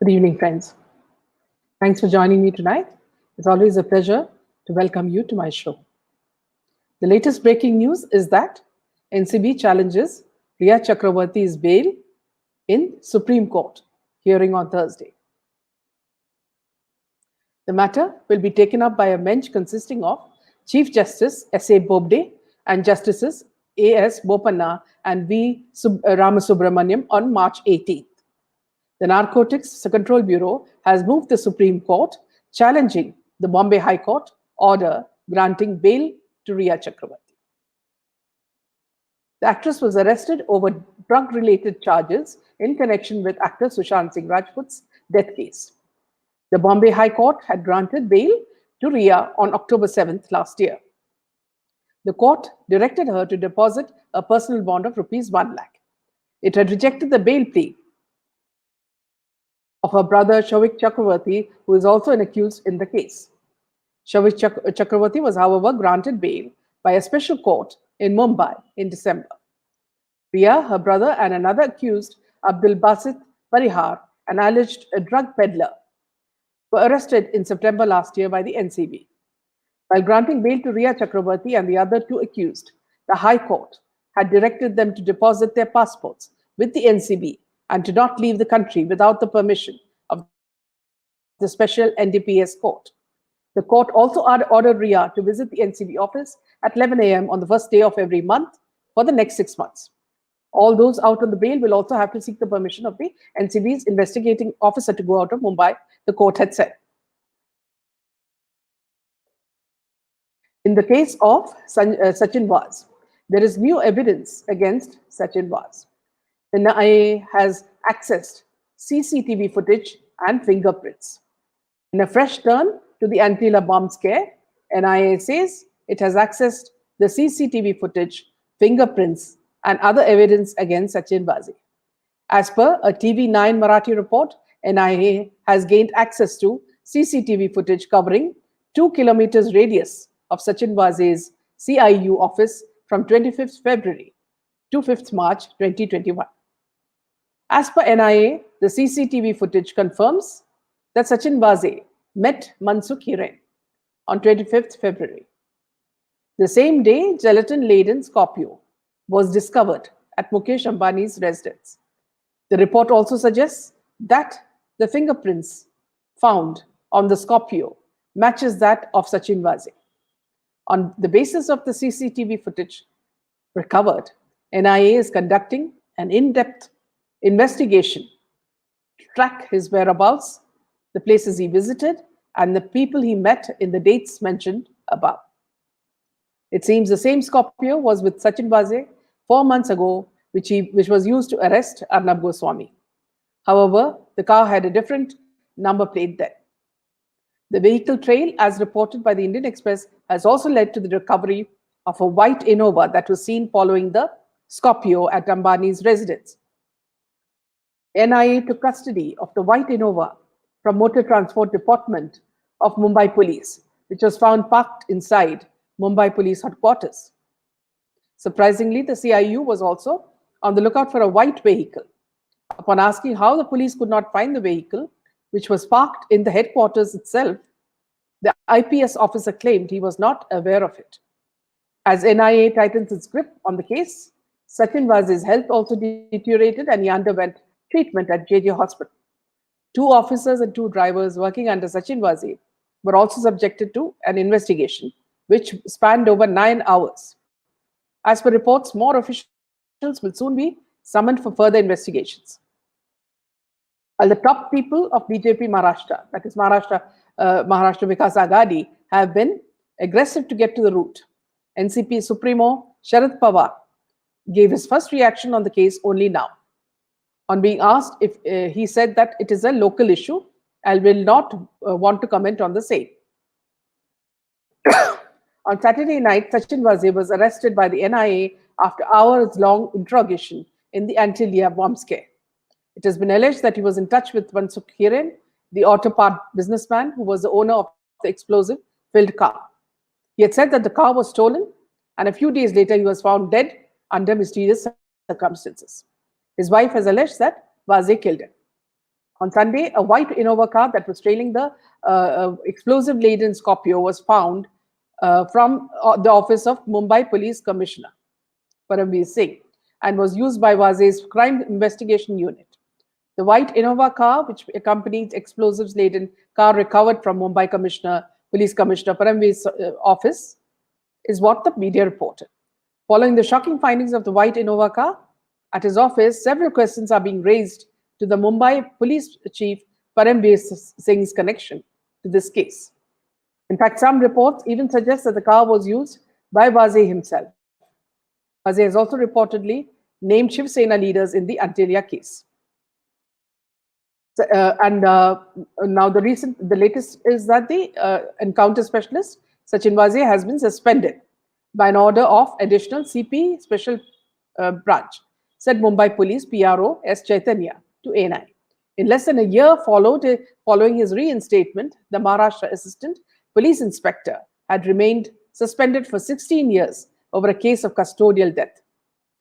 Good evening, friends. Thanks for joining me tonight. It's always a pleasure to welcome you to my show. The latest breaking news is that NCB challenges Rhea Chakravarti's bail in Supreme Court hearing on Thursday. The matter will be taken up by a bench consisting of Chief Justice S.A. Bobde and Justices A.S. Bopanna and V. Ramasubramaniam on March 18th. The Narcotics Control Bureau has moved the Supreme Court, challenging the Bombay High Court order granting bail to Rhea Chakravarti. The actress was arrested over drug-related charges in connection with actor Sushant Singh Rajput's death case. The Bombay High Court had granted bail to Rhea on October 7th last year. The court directed her to deposit a personal bond of Rs 1 lakh. It had rejected the bail plea of her brother Shavik Chakravarti, who is also an accused in the case. Shavik Chakravarti was, however, granted bail by a special court in Mumbai in December. Rhea, her brother, and another accused, Abdul Basit Parihar, an alleged drug peddler, were arrested in September last year by the NCB. While granting bail to Rhea Chakravarti and the other two accused, the High Court had directed them to deposit their passports with the NCB and to not leave the country without the permission of the special NDPS court. The court also ordered Rhea to visit the NCB office at 11 a.m. on the first day of every month for the next 6 months. All those out on the bail will also have to seek the permission of the NCB's investigating officer to go out of Mumbai, the court had said. In the case of Sachin Vaz, there is new evidence against Sachin Vaz. The NIA has accessed CCTV footage and fingerprints. In a fresh turn to the Antila bomb scare, NIA says it has accessed the CCTV footage, fingerprints, and other evidence against Sachin Vaz. As per a TV9 Marathi report, NIA has gained access to CCTV footage covering 2 kilometers radius of Sachin Vaz's CIU office from 25th February to 5th March 2021. As per NIA, the CCTV footage confirms that Sachin Vaz met Mansukh Hiren on 25th February. The same day, gelatin-laden Scorpio was discovered at Mukesh Ambani's residence. The report also suggests that the fingerprints found on the Scorpio matches that of Sachin Vaz. On the basis of the CCTV footage recovered, NIA is conducting an in-depth investigation to track his whereabouts, the places he visited, and the people he met in the dates mentioned above. It seems the same Scorpio was with Sachin Vaz 4 months ago, which was used to arrest Arnab Goswami. However, the car had a different number plate then. The vehicle trail, as reported by the Indian Express, has also led to the recovery of a white Innova that was seen following the Scorpio at Ambani's residence. NIA took custody of the white Innova from Motor Transport Department of Mumbai Police, which was found parked inside Mumbai Police headquarters. Surprisingly, the CIU was also on the lookout for a white vehicle. Upon asking how the police could not find the vehicle, which was parked in the headquarters itself, the IPS officer claimed he was not aware of it. As NIA tightens its grip on the case, Sachin Vaz's health also deteriorated and he underwent treatment at JJ Hospital. 2 officers and 2 drivers working under Sachin Vaz were also subjected to an investigation, which spanned over 9 hours. As per reports, more officials will soon be summoned for further investigations. While the top people of BJP Maharashtra, that is Maharashtra Vikas Aghadi, have been aggressive to get to the root, NCP Supremo Sharad Pawar gave his first reaction on the case only now. On being asked, if he said that it is a local issue and will not want to comment on the same. On Saturday night, Sachin Vaz was arrested by the NIA after hours-long interrogation in the Antila bomb scare. It has been alleged that he was in touch with Mansukh Hiren, the auto part businessman who was the owner of the explosive-filled car. He had said that the car was stolen, and a few days later he was found dead under mysterious circumstances. His wife has alleged that Vaz killed him. On Sunday, a white Innova car that was trailing the explosive-laden Scorpio was found from the office of Mumbai Police Commissioner Paramveer Singh and was used by Waze's crime investigation unit. The white Innova car, which accompanied explosives-laden car recovered from Mumbai Police Commissioner Paramveer's office, is what the media reported. Following the shocking findings of the white Innova car at his office, several questions are being raised to the Mumbai Police Chief Paramveer Singh's connection to this case. In fact, some reports even suggest that the car was used by Waze himself. Waze has also reportedly named Shiv Sena leaders in the Antalya case. Now the latest is that the encounter specialist Sachin Waze has been suspended by an order of additional CP Special Branch, said Mumbai Police PRO S. Chaitanya to A9. In less than a year following his reinstatement, the Maharashtra Assistant Police Inspector had remained suspended for 16 years over a case of custodial death.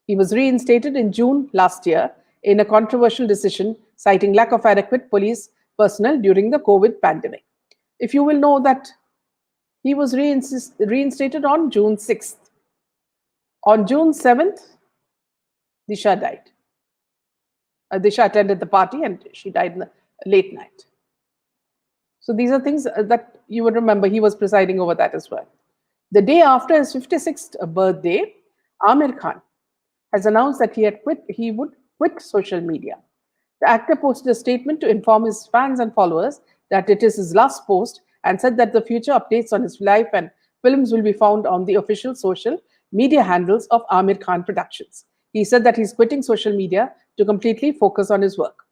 He was reinstated in June last year in a controversial decision citing lack of adequate police personnel during the COVID pandemic. If you will know that he was reinstated on June 6th. On June 7th, Disha died. Disha attended the party and she died in the late night. So these are things that you would remember. He was presiding over that as well. The day after his 56th birthday, Aamir Khan has announced that he would quit social media. The actor posted a statement to inform his fans and followers that it is his last post and said that the future updates on his life and films will be found on the official social media handles of Aamir Khan Productions. He said that he's quitting social media to completely focus on his work.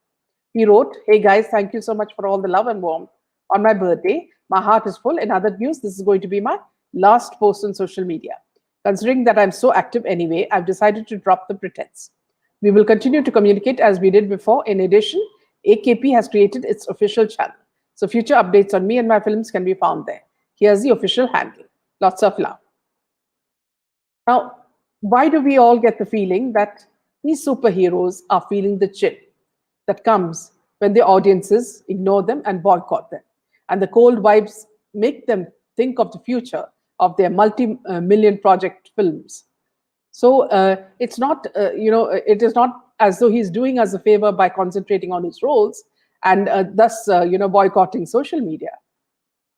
He wrote, "Hey guys, thank you so much for all the love and warmth on my birthday. My heart is full. In other news, this is going to be my last post on social media. Considering that I'm so active anyway, I've decided to drop the pretense. We will continue to communicate as we did before. In addition, AKP has created its official channel. So future updates on me and my films can be found there. Here's the official handle. Lots of love." Now, why do we all get the feeling that these superheroes are feeling the chill that comes when the audiences ignore them and boycott them? And the cold vibes make them think of the future of their multi-million project films. So it's not, it is not as though he's doing us a favor by concentrating on his roles and thus, boycotting social media.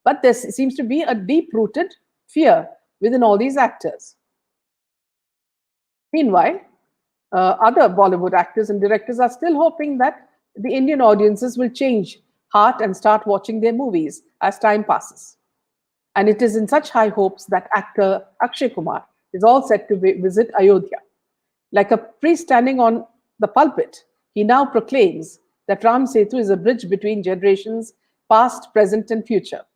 But there seems to be a deep-rooted fear within all these actors. Meanwhile, other Bollywood actors and directors are still hoping that the Indian audiences will change heart and start watching their movies as time passes. And it is in such high hopes that actor Akshay Kumar is all set to visit Ayodhya. Like a priest standing on the pulpit, he now proclaims that Ram Setu is a bridge between generations, past, present, and future.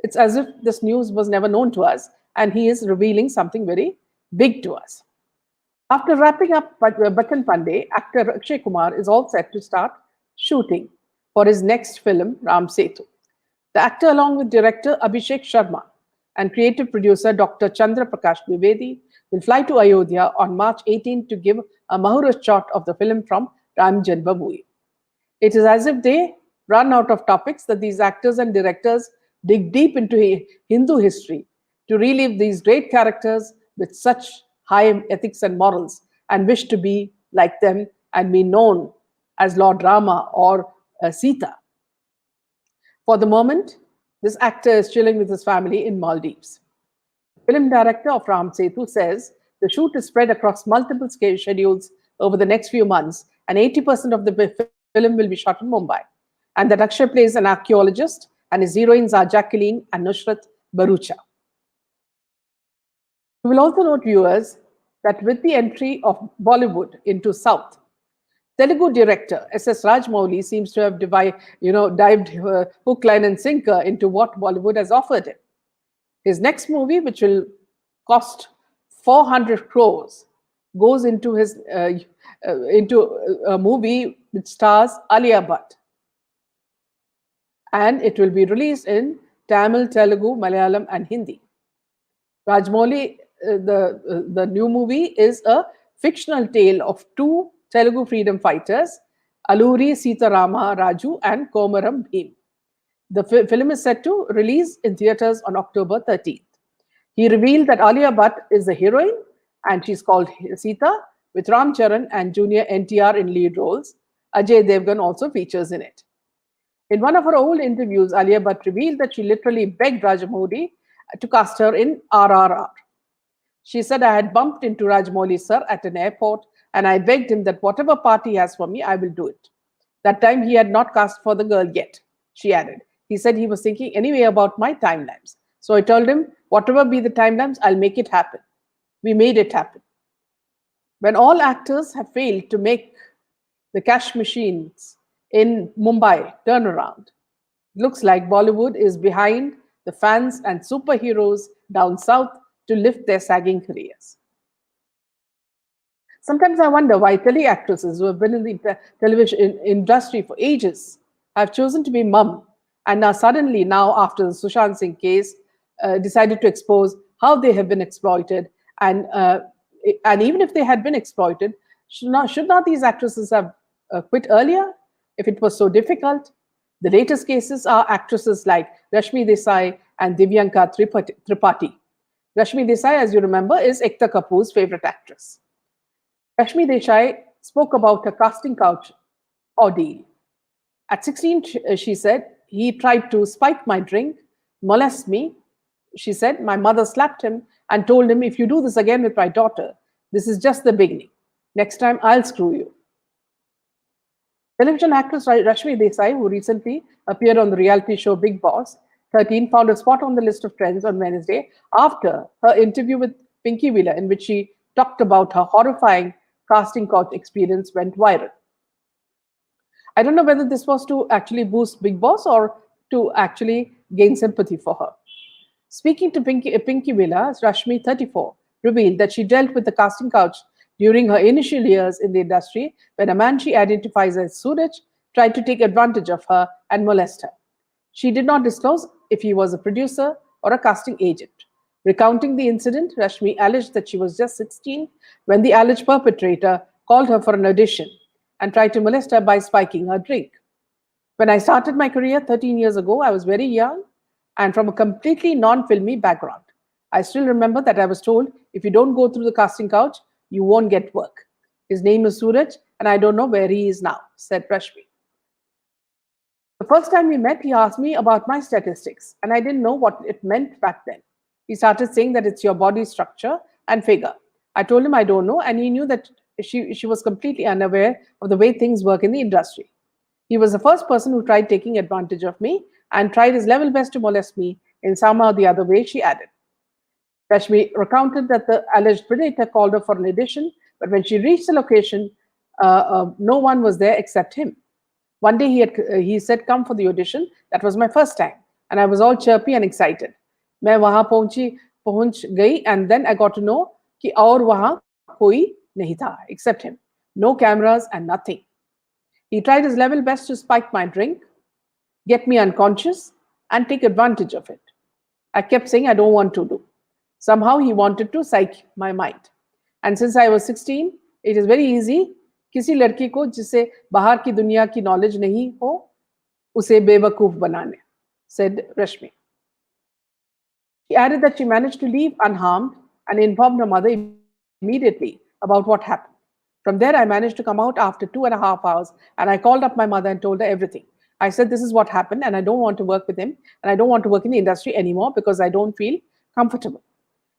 It's as if this news was never known to us, and he is revealing something very big to us. After wrapping up Bachchan Pandey, actor Akshay Kumar is all set to start shooting for his next film, Ram Setu. The actor, along with director Abhishek Sharma and creative producer Dr. Chandra Prakash Dwivedi, will fly to Ayodhya on March 18 to give a Muhurat shot of the film from Ram Janmabhoomi. It is as if they run out of topics that these actors and directors dig deep into Hindu history to relive these great characters with such high ethics and morals and wish to be like them and be known as Lord Rama or Sita. For the moment, this actor is chilling with his family in Maldives. The film director of Ram Setu says the shoot is spread across multiple schedules over the next few months, and 80% of the film will be shot in Mumbai. And that Akshay plays an archaeologist, and his heroines are Jacqueline and Nusrat Barucha. You will also note, viewers, that with the entry of Bollywood into South, Telugu director S.S. Rajmouli seems to have dived hook, line, and sinker into what Bollywood has offered him. His next movie, which will cost 400 crores, goes into a movie which stars Aaliyah Bhatt, and it will be released in Tamil, Telugu, Malayalam, and Hindi. Rajmouli, the new movie is a fictional tale of two Telugu freedom fighters, Alluri Sitarama Raju and Komaram Bhim. The film is set to release in theaters on October 13th. He revealed that Alia Bhatt is the heroine and she's called Sita, with Ram Charan and Junior NTR in lead roles. Ajay Devgan also features in it. In one of her old interviews, Alia Bhatt revealed that she literally begged Rajamouli to cast her in RRR. She said, I had bumped into Rajamouli sir at an airport and I begged him that whatever part he has for me, I will do it. That time he had not cast for the girl yet, she added. He said he was thinking anyway about my timelines. So I told him, whatever be the timelines, I'll make it happen. We made it happen. When all actors have failed to make the cash machines in Mumbai turn around, it looks like Bollywood is behind the fans and superheroes down south to lift their sagging careers. Sometimes I wonder why tele actresses who have been in the television industry for ages have chosen to be mum and are suddenly now, after the Sushant Singh case, decided to expose how they have been exploited. And even if they had been exploited, should not these actresses have quit earlier if it was so difficult? The latest cases are actresses like Rashmi Desai and Divyanka Tripathi. Rashmi Desai, as you remember, is Ekta Kapoor's favorite actress. Rashmi Desai spoke about her casting couch ordeal. At 16, she said, he tried to spike my drink, molest me. She said, my mother slapped him and told him, if you do this again with my daughter, this is just the beginning. Next time, I'll screw you. Television actress Rashmi Desai, who recently appeared on the reality show Big Boss 13, found a spot on the list of trends on Wednesday after her interview with Pinky Wheeler, in which she talked about her horrifying casting couch experience went viral. I don't know whether this was to actually boost Big Boss or to actually gain sympathy for her. Speaking to Pinky Wheeler, Rashmi, 34, revealed that she dealt with the casting couch during her initial years in the industry when a man she identifies as Suraj tried to take advantage of her and molest her. She did not disclose if he was a producer or a casting agent. Recounting the incident, Rashmi alleged that she was just 16 when the alleged perpetrator called her for an audition and tried to molest her by spiking her drink. When I started my career 13 years ago, I was very young and from a completely non-filmy background. I still remember that I was told, if you don't go through the casting couch, you won't get work. His name is Suraj, and I don't know where he is now, said Rashmi. The first time we met, he asked me about my statistics, and I didn't know what it meant back then. He started saying that it's your body structure and figure. I told him I don't know, and he knew that she was completely unaware of the way things work in the industry. He was the first person who tried taking advantage of me and tried his level best to molest me in somehow the other way, she added. Rashmi recounted that the alleged predator called her for an audition, but when she reached the location, no one was there except him. One day he said, come for the audition. That was my first time. And I was all chirpy and excited. मैं वहां पहुंच गई and then I got to know कि और वहां कोई नहीं था except him. No cameras and nothing. He tried his level best to spike my drink, get me unconscious, and take advantage of it. I kept saying I don't want to do. Somehow he wanted to psych my mind. And since I was 16, it is very easy किसी लड़की को जिसे बाहर की दुनिया की knowledge नहीं हो उसे बेवकूफ बनाने, said Rashmi. She added that she managed to leave unharmed and informed her mother immediately about what happened. From there, I managed to come out after 2.5 hours and I called up my mother and told her everything. I said, this is what happened and I don't want to work with him and I don't want to work in the industry anymore because I don't feel comfortable.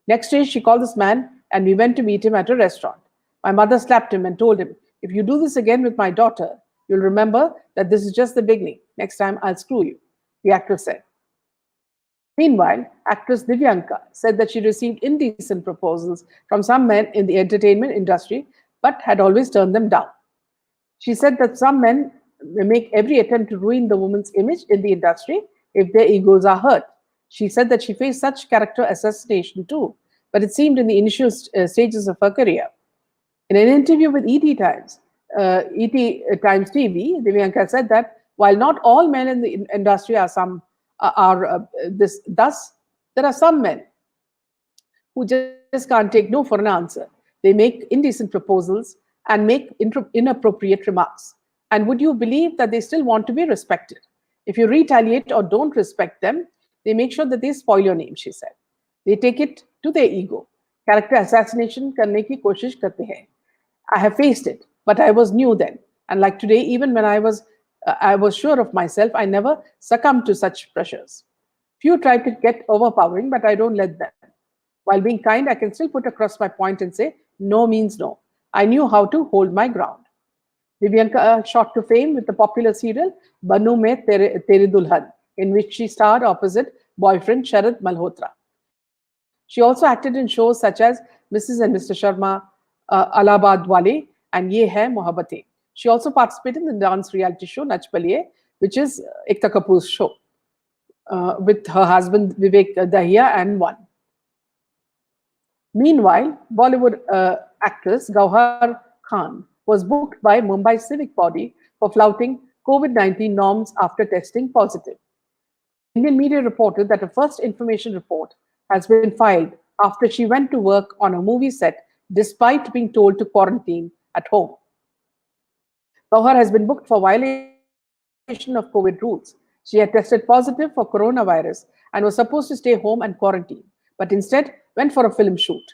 Next day, she called this man and we went to meet him at a restaurant. My mother slapped him and told him, if you do this again with my daughter, you'll remember that this is just the beginning. Next time, I'll screw you, the actress said. Meanwhile, actress Divyanka said that she received indecent proposals from some men in the entertainment industry, but had always turned them down. She said that some men make every attempt to ruin the woman's image in the industry if their egos are hurt. She said that she faced such character assassination too, but it seemed in the initial stages of her career. In an interview with ET Times TV, Divyanka said that while not all men in the industry thus, there are some men who just can't take no for an answer. They make indecent proposals and make inappropriate remarks. And would you believe that they still want to be respected? If you retaliate or don't respect them, they make sure that they spoil your name, she said. They take it to their ego. Character assassination करने की कोशिश करते हैं. I have faced it, but I was new then. And like today, even when I was sure of myself, I never succumbed to such pressures. Few try to get overpowering, but I don't let them. While being kind, I can still put across my point and say, no means no. I knew how to hold my ground. Divyanka shot to fame with the popular serial Banu Mein Tere Dulhan, in which she starred opposite boyfriend Sharad Malhotra. She also acted in shows such as Mrs. and Mr. Sharma, Allahabad Wale, and Ye Hai Mohabbatein. She also participated in the dance reality show Nach Paliye, which is Ekta Kapoor's show, with her husband Vivek Dahiya and one. Meanwhile, Bollywood actress Gauhar Khan was booked by Mumbai Civic Body for flouting COVID-19 norms after testing positive. Indian media reported that a first information report has been filed after she went to work on a movie set despite being told to quarantine at home. Gauhar has been booked for violation of COVID rules. She had tested positive for coronavirus and was supposed to stay home and quarantine, but instead went for a film shoot.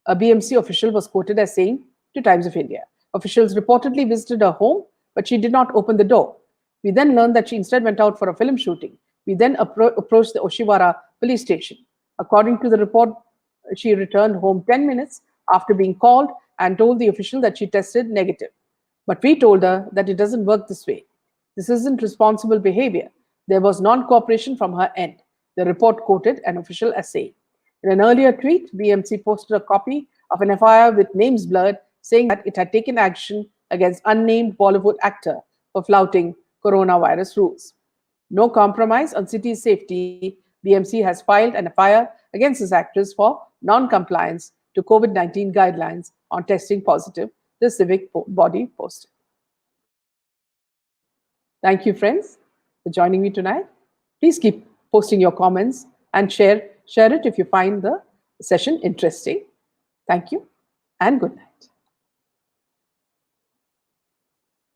A BMC official was quoted as saying to Times of India, officials reportedly visited her home, but she did not open the door. We then learned that she instead went out for a film shooting. We then approached the Oshiwara police station. According to the report, she returned home 10 minutes after being called and told the official that she tested negative. But we told her that it doesn't work this way. This isn't responsible behavior. There was non-cooperation from her end. The report quoted an official as saying. In an earlier tweet, BMC posted a copy of an FIR with names blurred, saying that it had taken action against unnamed Bollywood actor for flouting coronavirus rules. No compromise on city safety, BMC has filed an FIR against this actress for non-compliance to COVID-19 guidelines on testing positive, the civic body posted. Thank you, friends, for joining me tonight. Please keep posting your comments and share it if you find the session interesting. Thank you and good night.